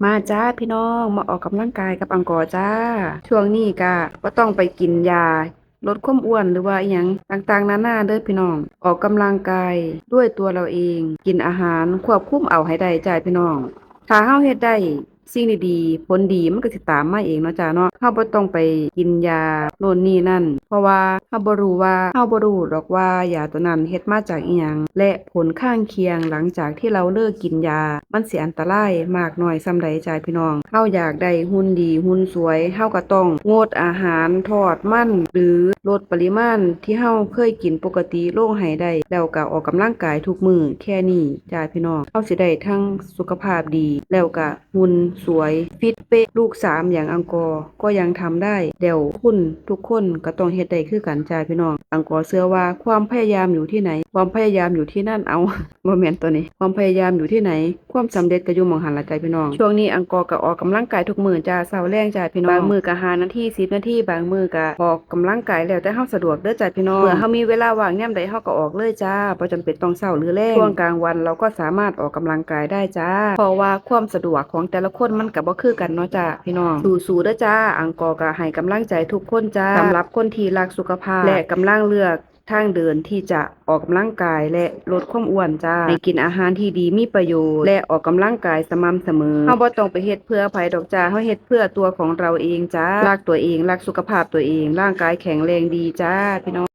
มาจ้าพี่น้องมาออกกำลังกายกับอังกอร์จ้าช่วงนี้ก็บ่ต้องไปกินยาลดความอ้วนหรือว่าอีหยังต่างๆนานาเด้อพี่น้องออกกำลังกายด้วยตัวเราเองกินอาหารควบคุมเอาให้ได้จ้าพี่น้องถ้าเฮาเฮ็ดได้สิ่งดีๆผลดีมันก็สิตามมาเองเนาะจ้าเนาะเฮาบ่ต้องไปกินยาโน่นนี่นั่นเพราะว่าเฮาบ่รู้ดอกว่ายาตัวนั้นเฮ็ดมาจากอิหยังและผลข้างเคียงหลังจากที่เราเลิกกินยามันสิอันตรายมากน้อยส่ำใดจ้าพี่น้องเฮาอยากได้หุ่นดีหุ่นสวยเฮาก็ต้องงดอาหารทอดมันหรือลดปริมาณที่เฮาเคยกินปกติลงให้ได้แล้วก็ออกกำลังกายทุกมื้อแค่นี้จ้าพี่น้องเฮาสิได้ทั้งสุขภาพดีแล้วก็หุ่นสวยฟิตเป๊ะลูกสามอย่างอังกอร์ก็ยังทำได้แล้วคุณทุกคนก็ต้องเฮ็ดได้คือกันจ้าพี่น้องอังกอร์เชื่อว่าความพยายามอยู่ที่ไหนความพยายามอยู่ที่นั่นเอา บ่แม่นตัวนี้ความพยายามอยู่ที่ไหนความสำเร็จก็อยู่หม้องหันล่ะจ้าพี่น้องช่วงนี้อังกอร์ก็ออกกำลังกายทุกมื้อจ้าเช้าแลงจ้าพี่น้องบางมื้อก็5นาที10นาทีบางมื้อก็ออกกำลังกายแล้วแต่เฮาสะดวกเด้อจ้าพี่น้องเมื่อเฮามีเวลาว่างยามใดเฮาก็ออกเลยจ้าบ่จำเป็นต้องเช้าหรือแลงช่วงกลางวันเราก็สามารถออกกำลังกายได้จ้าเพราะว่าความสะดวกของแต่ละคนมันก็บ่คือกันเนาะจ้าพี่น้องสู้ๆเด้อจ้าอังกอร์ก็ให้กำลังใจทุกคนจ้าสำหรับคนที่รักสุขภาพและกำลังเลือกทางเดินที่จะออกกำลังกายและลดความอ้วนจ้าให้กินอาหารที่ดีมีประโยชน์และออกกำลังกายสม่ำเสมอเฮาบ่ต้องไปเฮ็ดเพื่อไผดอกจ้าเฮาเฮ็ดเพื่อตัวของเราเองจ้ารักตัวเองรักสุขภาพตัวเองร่างกายแข็งแรงดีจ้าพี่น้อง